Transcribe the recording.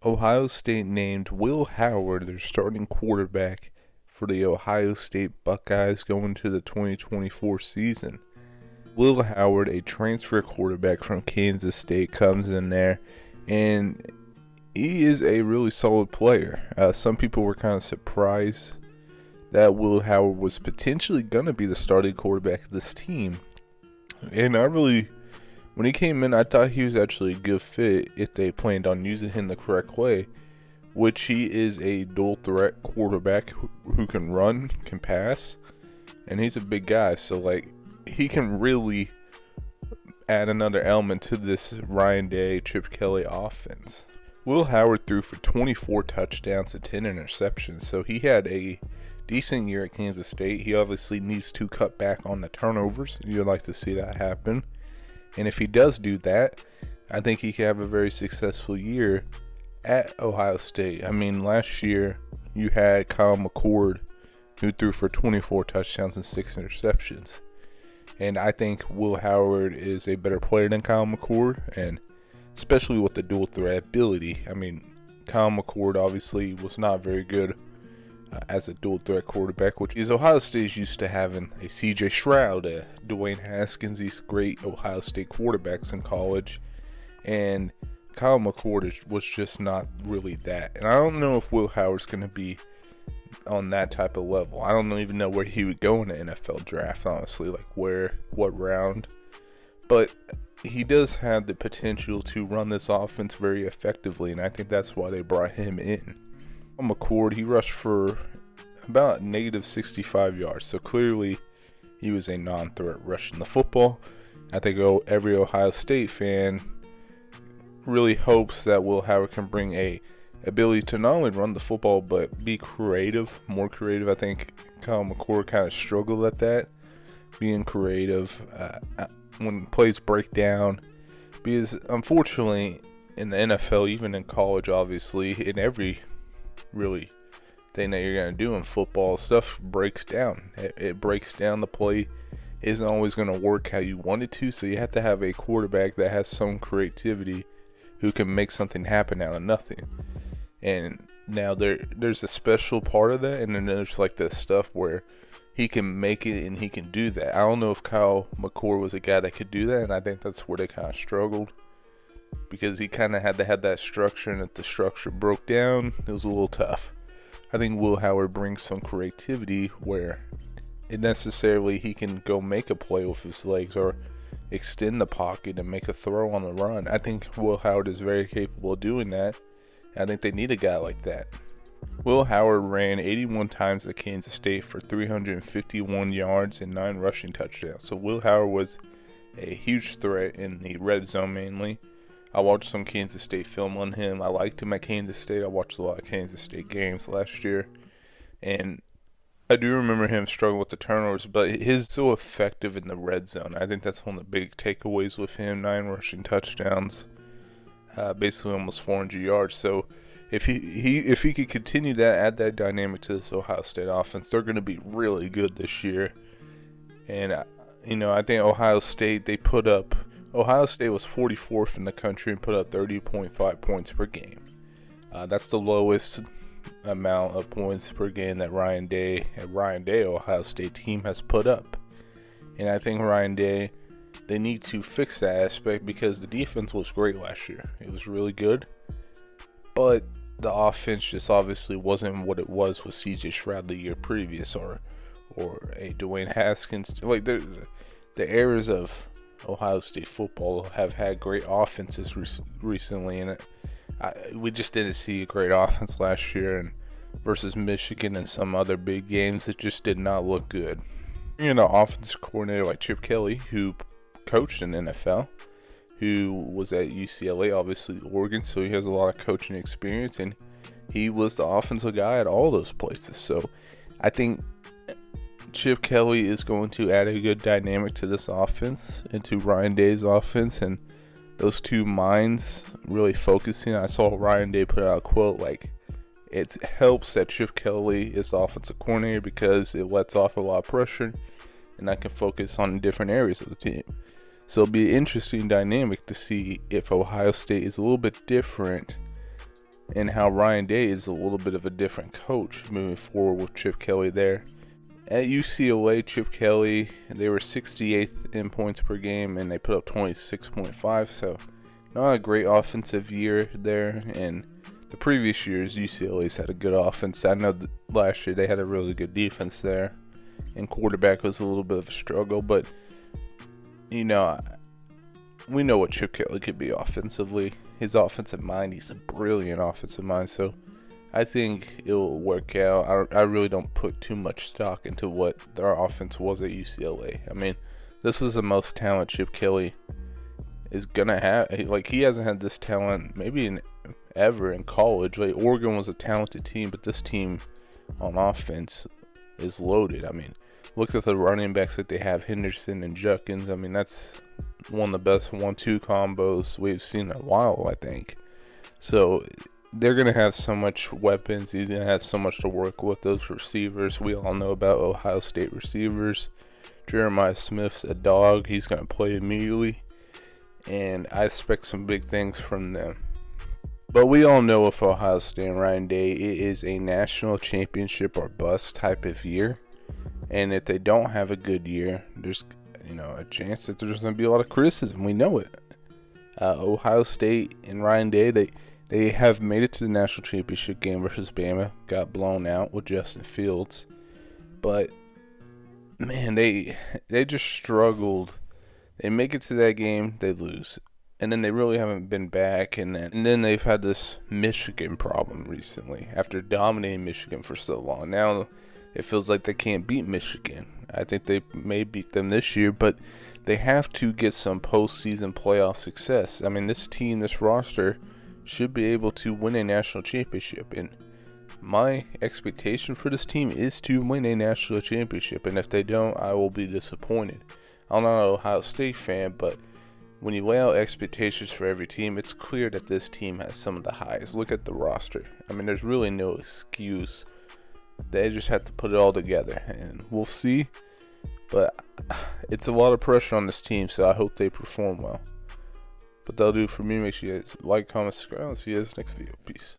Ohio State named Will Howard their starting quarterback for the Ohio State Buckeyes going to the 2024 season. Will Howard, a transfer quarterback from Kansas State, comes in there, and he is a really solid player. Some people were kind of surprised that Will Howard was potentially going to be the starting quarterback of this team. And when he came in, I thought he was actually a good fit if they planned on using him the correct way, which he is a dual threat quarterback who can run, can pass, and he's a big guy. So, he can really add another element to this Ryan Day, Chip Kelly offense. Will Howard threw for 24 touchdowns and 10 interceptions, so he had a decent year at Kansas State. He obviously needs to cut back on the turnovers. You'd like to see that happen. And if he does do that, I think he could have a very successful year at Ohio State. I mean, last year you had Kyle McCord, who threw for 24 touchdowns and 6 interceptions. And I think Will Howard is a better player than Kyle McCord, and especially with the dual threat ability. I mean, Kyle McCord obviously was not very good as a dual threat quarterback, which is Ohio State is used to having a CJ Stroud, a Dwayne Haskins, these great Ohio State quarterbacks in college, and Kyle McCord was just not really that. And I don't know if Will Howard's going to be on that type of level. I don't even know where he would go in the NFL draft, honestly, what round. But he does have the potential to run this offense very effectively, and I think that's why they brought him in. McCord, he rushed for about negative 65 yards, so clearly he was a non-threat rushing the football. I think every Ohio State fan really hopes that Will Howard can bring a ability to not only run the football but be creative, more creative. I think Kyle McCord kind of struggled at that, being creative when plays break down, because unfortunately in the NFL, even in college, obviously in every really thing that you're going to do in football, stuff breaks down. It breaks down. The play isn't always going to work how you want it to, so you have to have a quarterback that has some creativity who can make something happen out of nothing. And now there's a special part of that, and then there's the stuff where he can make it and he can do that. I don't know if Kyle McCord was a guy that could do that, and I think that's where they kind of struggled, because he kind of had to have that structure, and if the structure broke down, it was a little tough. I think Will Howard brings some creativity where it necessarily he can go make a play with his legs or extend the pocket and make a throw on the run. I think Will Howard is very capable of doing that. I think they need a guy like that. Will Howard ran 81 times at Kansas State for 351 yards and 9 rushing touchdowns. So Will Howard was a huge threat in the red zone mainly. I watched some Kansas State film on him. I liked him at Kansas State. I watched a lot of Kansas State games last year. And I do remember him struggling with the turnovers, but he's so effective in the red zone. I think that's one of the big takeaways with him. 9 rushing touchdowns, basically almost 400 yards. So if he could continue that, add that dynamic to this Ohio State offense, they're going to be really good this year. And I think Ohio State was 44th in the country and put up 30.5 points per game. That's the lowest amount of points per game that Ryan Day Ohio State team has put up. And I think Ryan Day, they need to fix that aspect, because the defense was great last year. It was really good. But the offense just obviously wasn't what it was with CJ Stroud the year previous, or a Dwayne Haskins. The eras of Ohio State football have had great offenses recently, and we just didn't see a great offense last year, and versus Michigan and some other big games, it just did not look good. Offensive coordinator like Chip Kelly, who coached in the NFL, who was at UCLA, obviously Oregon, so he has a lot of coaching experience, and he was the offensive guy at all those places. So I think Chip Kelly is going to add a good dynamic to this offense and to Ryan Day's offense, and those two minds really focusing. I saw Ryan Day put out a quote it helps that Chip Kelly is the offensive coordinator, because it lets off a lot of pressure and I can focus on different areas of the team. So it'll be an interesting dynamic to see if Ohio State is a little bit different and how Ryan Day is a little bit of a different coach moving forward with Chip Kelly there. At UCLA, Chip Kelly, they were 68th in points per game, and they put up 26.5, so not a great offensive year there. And the previous years, UCLA's had a good offense. I know last year they had a really good defense there, and quarterback was a little bit of a struggle, but, we know what Chip Kelly could be offensively. His offensive mind, he's a brilliant offensive mind, so I think it will work out. I really don't put too much stock into what their offense was at UCLA. I mean, this is the most talent Chip Kelly is going to have. Like, he hasn't had this talent maybe ever in college. Like, Oregon was a talented team, but this team on offense is loaded. I mean, look at the running backs that they have, Henderson and Judkins. I mean, that's one of the best 1-2 combos we've seen in a while, I think. So they're going to have so much weapons. He's going to have so much to work with. Those receivers, we all know about Ohio State receivers. Jeremiah Smith's a dog. He's going to play immediately, and I expect some big things from them. But we all know with Ohio State and Ryan Day, it is a national championship or bust type of year. And if they don't have a good year, there's a chance that there's going to be a lot of criticism. We know it. Ohio State and Ryan Day, they have made it to the national championship game versus Bama. Got blown out with Justin Fields. But, man, they just struggled. They make it to that game, they lose. And then they really haven't been back. And then they've had this Michigan problem recently after dominating Michigan for so long. Now it feels like they can't beat Michigan. I think they may beat them this year, but they have to get some postseason playoff success. I mean, this team, this roster, should be able to win a national championship. And my expectation for this team is to win a national championship. And if they don't, I will be disappointed. I'm not an Ohio State fan, but when you lay out expectations for every team, it's clear that this team has some of the highest. Look at the roster. I mean, there's really no excuse. They just have to put it all together, and we'll see. But it's a lot of pressure on this team, so I hope they perform well. But that'll do it for me. Make sure you guys like, comment, subscribe. I'll see you guys next video. Peace.